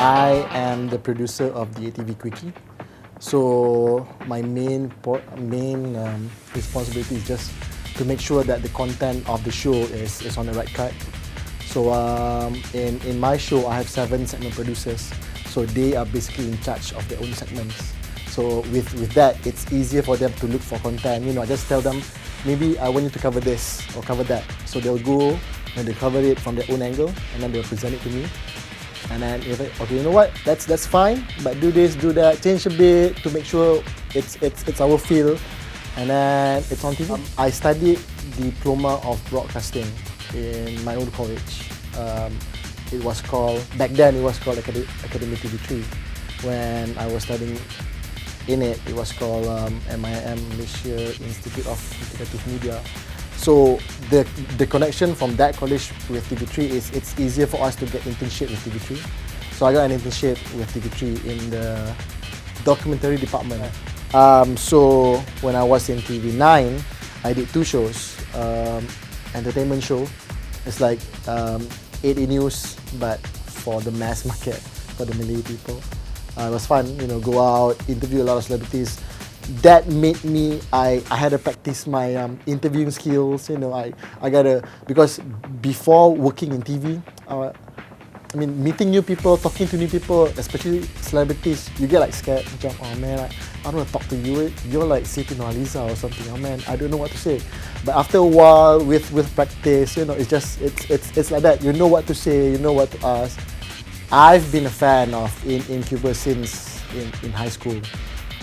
I am the producer of the ATV Quickie. So my main responsibility is just to make sure that the content of the show is on the right track. So in my show, I have 7 segment producers. So they are basically in charge of their own segments. So with that, it's easier for them to look for content. I just tell them, maybe I want you to cover this or cover that. So they'll go and they cover it from their own angle, and then they'll present it to me. And then if okay, you know what? That's fine. But do this, do that, change a bit to make sure it's our feel. And then it's on TV. I studied diploma of broadcasting in my own college. It was called, back then it was called Academy TV3. When I was studying in it, it was called MIM, Malaysia Institute of Integrative Media. So the connection from that college with TV3 is it's easier for us to get internship with TV3. So I got an internship with TV3 in the documentary department. So when I was in TV9, I did 2 shows. Entertainment show. It's like 8 news, but for the mass market, for the Malay people. It was fun, go out, interview a lot of celebrities. That made me, I had to practice my interviewing skills. I gotta, because before working in TV, meeting new people, talking to new people, especially celebrities, you get like scared. Oh man, I don't want to talk to you. You're like Siti Nurhaliza or something. Oh man, I don't know what to say. But after a while, with practice, it's like that. You know what to say, you know what to ask. I've been a fan of Incubus since in high school.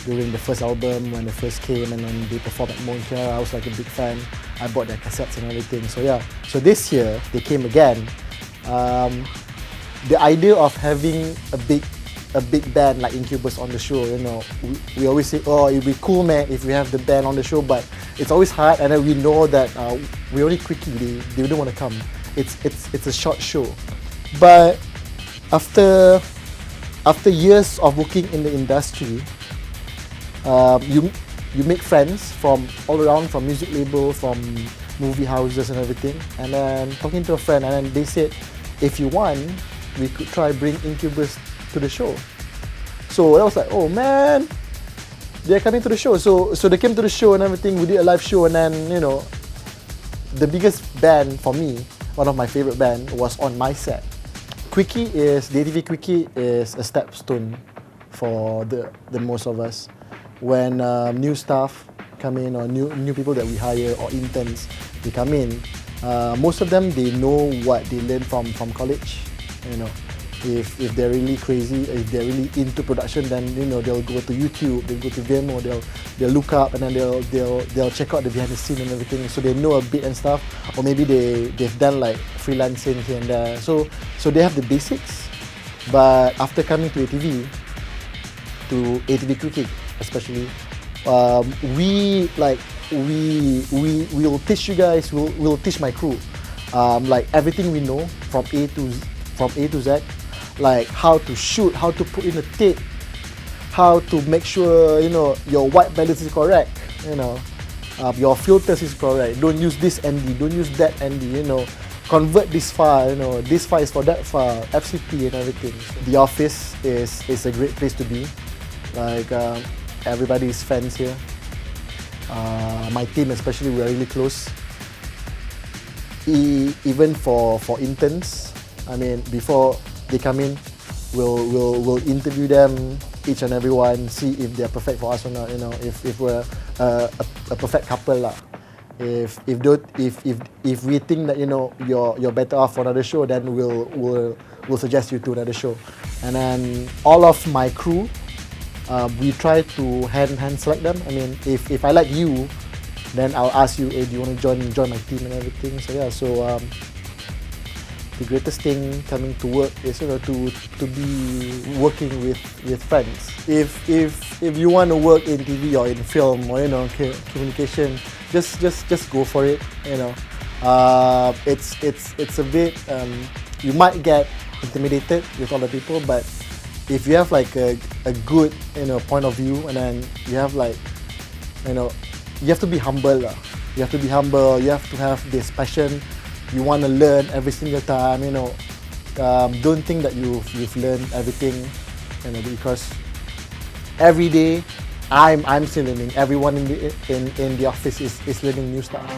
During the first album, when they first came and then they performed at Montreal, I was like a big fan. I bought their cassettes and everything. So yeah, so this year they came again. The idea of having a big band like Incubus on the show, we always say, oh, it'd be cool, man, if we have the band on the show, but it's always hard, and then we know that we only Quickie, they don't want to come. It's a short show, but after years of working in the industry, you make friends from all around, from music label, from movie houses and everything. And then talking to a friend, and then they said, if you want, we could try bring Incubus to the show. So I was like, oh man, they're coming to the show. So they came to the show and everything. We did a live show, and then the biggest band for me, one of my favorite band, was on my set. Quickie is, the ATV Quickie is a stepstone for the most of us. When new staff come in, or new people that we hire, or interns, they come in, most of them, they know what they learned from college. If they're really crazy, if they're really into production, then they'll go to YouTube, they'll go to Vimeo, they'll look up, and then they'll check out the behind the scene and everything, so they know a bit and stuff. Or maybe they've done like freelancing here and there, so they have the basics. But after coming to ATV Quickie especially, we will teach you guys, we'll teach my crew like everything we know from A to Z, like how to shoot, how to put in a tape, how to make sure your white balance is correct, your filters is correct. Don't use this ND, don't use that ND, convert this file, this file is for that file, FCP and everything. The office is a great place to be. Like everybody is friends here. My team especially, we are really close. Even for interns, before they come in, we'll interview them, each and every one, see if they're perfect for us or not. If we're a perfect couple lah. If we think that you're better off for another show, then we'll suggest you to another show. And then all of my crew, we try to hand select them. If I like you, then I'll ask you, hey, do you want to join my team and everything? So yeah, the greatest thing coming to work is to be working with friends. If you want to work in TV or in film or communication, just go for it. It's a bit you might get intimidated with other people, but if you have like a good point of view, and then you have like you have to be humble. You have to be humble. You have to have this passion. You want to learn every single time. Don't think that you've learned everything, because every day I'm still learning. Everyone in the office is learning new stuff.